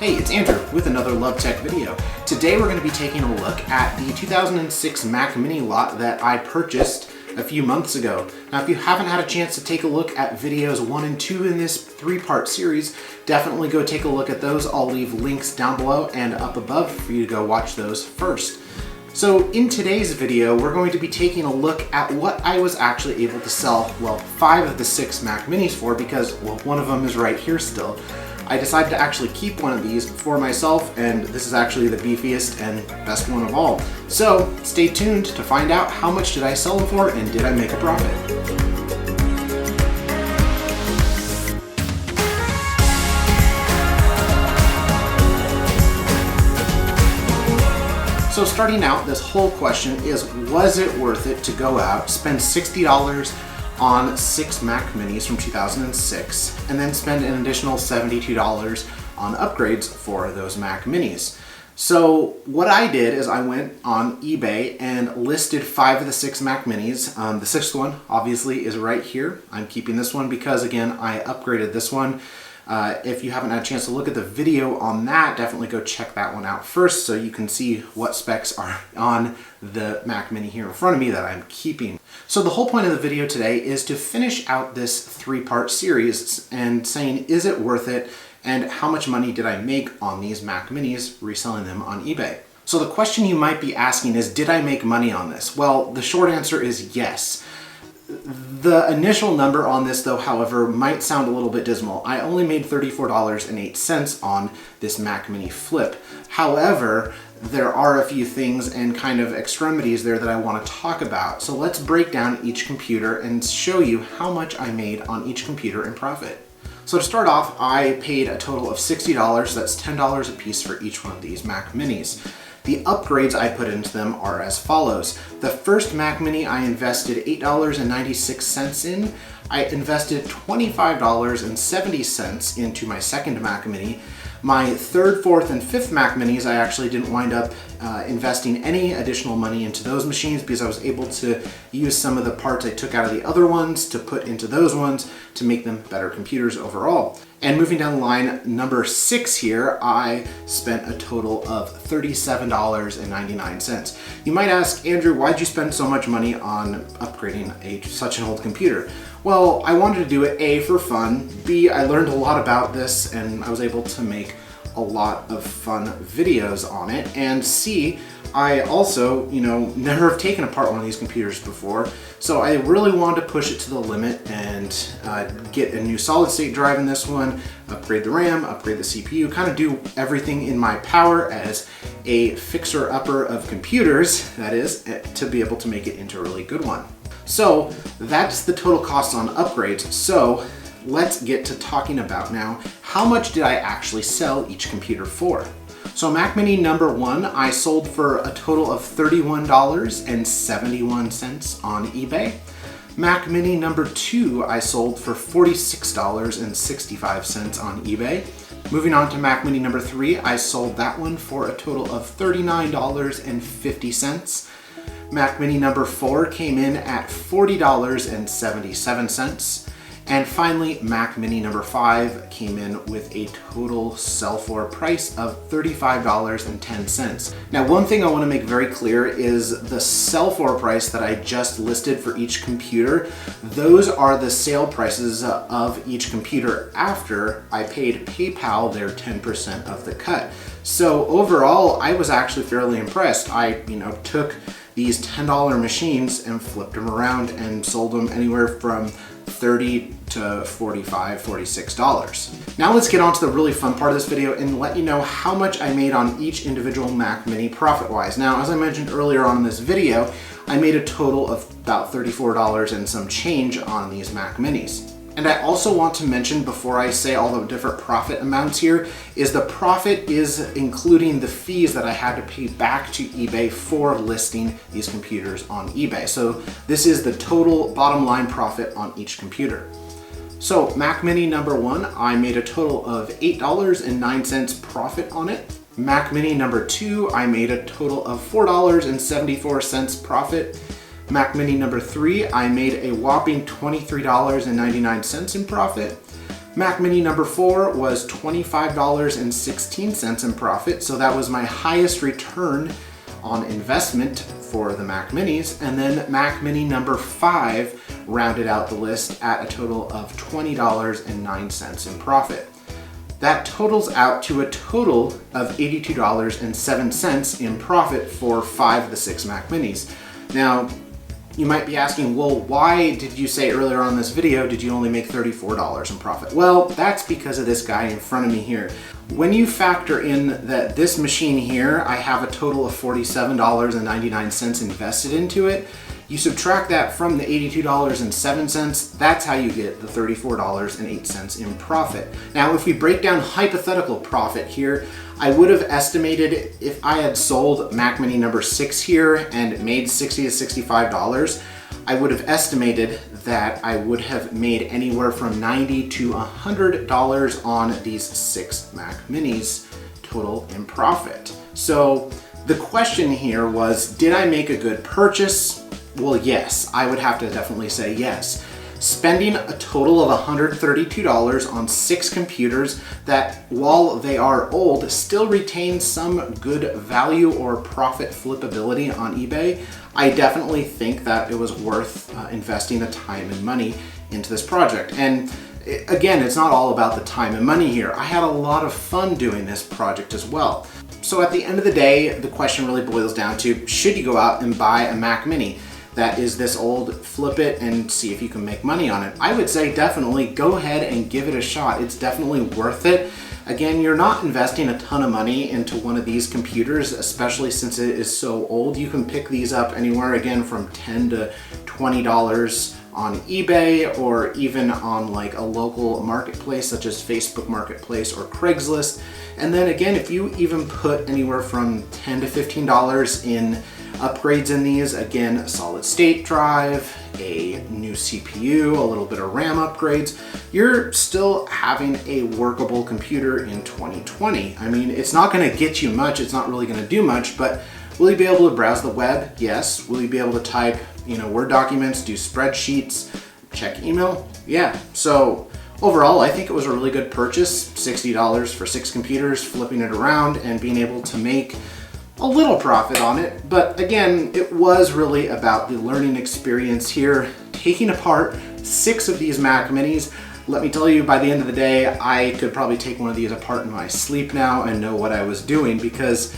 Hey, it's Andrew with another Love Tech video. Today we're going to be taking a look at the 2006 Mac Mini lot that I purchased a few months ago. Now, if you haven't had a chance to take a look at videos 1 and 2 in this 3-part series, definitely go take a look at those. I'll leave links down below and up above for you to go watch those first. So in today's video, we're going to be taking a look at what I was actually able to sell, well, 5 of the 6 Mac Minis for, because, well, one of them is right here still. I decided to actually keep one of these for myself, and this is actually the beefiest and best one of all. So stay tuned to find out how much did I sell them for and did I make a profit. So starting out, this whole question is, was it worth it to go out, spend $60 on 6 Mac Minis from 2006, and then spend an additional $72 on upgrades for those Mac Minis? So what I did is I went on eBay and listed 5 of the 6 Mac Minis. The 6th one obviously is right here. I'm keeping this one because, again, I upgraded this one. If you haven't had a chance to look at the video on that, definitely go check that one out first so you can see what specs are on the Mac Mini here in front of me that I'm keeping. So the whole point of the video today is to finish out this 3-part series and saying, is it worth it, and how much money did I make on these Mac Minis reselling them on eBay? So the question you might be asking is, did I make money on this? Well, the short answer is yes. The initial number on this, though, however, might sound a little bit dismal. I only made $34.08 on this Mac Mini Flip. However, there are a few things and kind of extremities there that I want to talk about. So let's break down each computer and show you how much I made on each computer in profit. So to start off, I paid a total of $60. That's $10 a piece for each one of these Mac Minis. The upgrades I put into them are as follows. The first Mac Mini I invested $8.96 in. I invested $25.70 into my second Mac Mini. My third, fourth, and fifth Mac Minis, I actually didn't wind up investing any additional money into those machines because I was able to use some of the parts I took out of the other ones to put into those ones to make them better computers overall. And moving down the line, number 6 here, I spent a total of $37.99. You might ask, Andrew, why'd you spend so much money on upgrading such an old computer? Well, I wanted to do it, A, for fun, B, I learned a lot about this and I was able to make a lot of fun videos on it, and C, I also, never have taken apart one of these computers before, so I really wanted to push it to the limit and get a new solid state drive in this one, upgrade the RAM, upgrade the CPU, kind of do everything in my power as a fixer-upper of computers, that is, to be able to make it into a really good one. So that's the total cost on upgrades. So let's get to talking about now, how much did I actually sell each computer for? So Mac Mini number 1, I sold for a total of $31.71 on eBay. Mac Mini number 2, I sold for $46.65 on eBay. Moving on to Mac Mini number 3, I sold that one for a total of $39.50. Mac Mini number 4 came in at $40.77. And finally, Mac Mini number 5 came in with a total sell-for price of $35.10. Now, one thing I want to make very clear is the sell-for price that I just listed for each computer, those are the sale prices of each computer after I paid PayPal their 10% of the cut. So overall, I was actually fairly impressed. I, took these $10 machines and flipped them around and sold them anywhere from $30 to $45, $46. Now let's get on to the really fun part of this video and let you know how much I made on each individual Mac Mini profit-wise. Now, as I mentioned earlier on in this video, I made a total of about $34 and some change on these Mac Minis. And I also want to mention, before I say all the different profit amounts here, is the profit is including the fees that I had to pay back to eBay for listing these computers on eBay. So this is the total bottom line profit on each computer. So Mac Mini number 1, I made a total of $8.09 profit on it. Mac Mini number 2, I made a total of $4.74 profit. Mac Mini number 3, I made a whopping $23.99 in profit. Mac Mini number 4 was $25.16 in profit, so that was my highest return on investment for the Mac Minis. And then Mac Mini number 5 rounded out the list at a total of $20.09 in profit. That totals out to a total of $82.07 in profit for 5 of the 6 Mac Minis. Now, you might be asking, well, why did you say earlier on in this video, did you only make $34 in profit? Well, that's because of this guy in front of me here. When you factor in that this machine here, I have a total of $47.99 invested into it, you subtract that from the $82.07, that's how you get the $34.08 in profit. Now, if we break down hypothetical profit here, I would have estimated if I had sold Mac Mini number 6 here and made $60 to $65, I would have estimated that I would have made anywhere from $90 to $100 on these 6 Mac Minis total in profit. So the question here was, did I make a good purchase? Well, yes, I would have to definitely say yes. Spending a total of $132 on 6 computers that, while they are old, still retain some good value or profit flippability on eBay, I definitely think that it was worth investing the time and money into this project. And again, it's not all about the time and money here. I had a lot of fun doing this project as well. So at the end of the day, the question really boils down to, should you go out and buy a Mac Mini that is this old, flip it and see if you can make money on it? I would say definitely go ahead and give it a shot. It's definitely worth it. Again, you're not investing a ton of money into one of these computers, especially since it is so old. You can pick these up anywhere, again, from $10 to $20 on eBay, or even on like a local marketplace such as Facebook Marketplace or Craigslist. And then again, if you even put anywhere from $10 to $15 in upgrades in these, again, a solid state drive, a new CPU, a little bit of RAM upgrades, you're still having a workable computer in 2020. I mean, it's not gonna get you much, it's not really gonna do much, but will you be able to browse the web? Yes. Will you be able to type, Word documents, do spreadsheets, check email? Yeah. So overall, I think it was a really good purchase. $60 for 6 computers, flipping it around and being able to make a little profit on it. But again, it was really about the learning experience here, taking apart 6 of these Mac Minis. Let me tell you, by the end of the day, I could probably take one of these apart in my sleep now and know what I was doing, because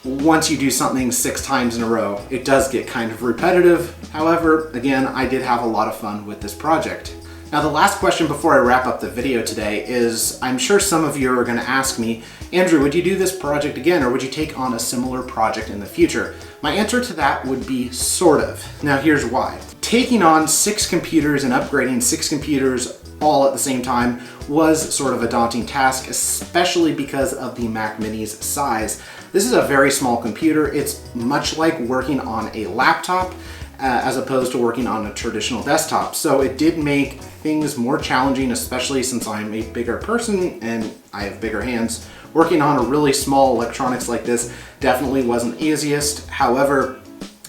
once you do something 6 times in a row, it does get kind of repetitive. However, again, I did have a lot of fun with this project. Now, the last question before I wrap up the video today is, I'm sure some of you are going to ask me, Andrew, would you do this project again, or would you take on a similar project in the future? My answer to that would be sort of. Now, here's why. Taking on 6 computers and upgrading 6 computers all at the same time was sort of a daunting task, especially because of the Mac Mini's size. This is a very small computer. It's much like working on a laptop as opposed to working on a traditional desktop. So it did make things more challenging, especially since I'm a bigger person and I have bigger hands. Working on a really small electronics like this definitely wasn't the easiest. However,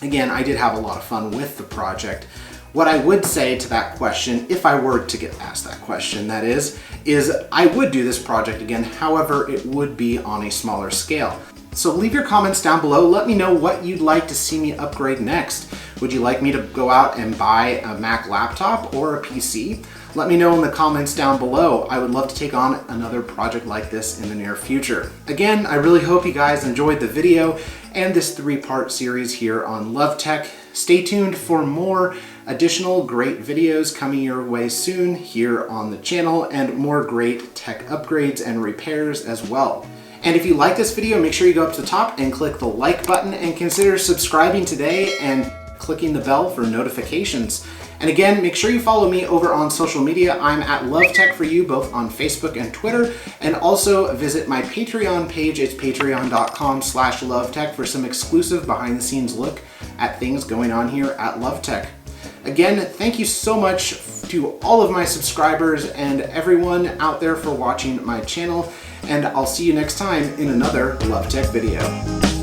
again, I did have a lot of fun with the project. What I would say to that question, if I were to get asked that question, that is I would do this project again. However, it would be on a smaller scale. So leave your comments down below. Let me know what you'd like to see me upgrade next. Would you like me to go out and buy a Mac laptop or a PC? Let me know in the comments down below. I would love to take on another project like this in the near future. Again, I really hope you guys enjoyed the video and this 3-part series here on LoveTech. Stay tuned for more additional great videos coming your way soon here on the channel, and more great tech upgrades and repairs as well. And if you like this video, make sure you go up to the top and click the like button, and consider subscribing today and clicking the bell for notifications. And again, make sure you follow me over on social media. I'm at LoveTech4You, both on Facebook and Twitter. And also visit my Patreon page. It's patreon.com/LoveTech for some exclusive behind the scenes look at things going on here at LoveTech. Again, thank you so much to all of my subscribers and everyone out there for watching my channel. And I'll see you next time in another LoveTech video.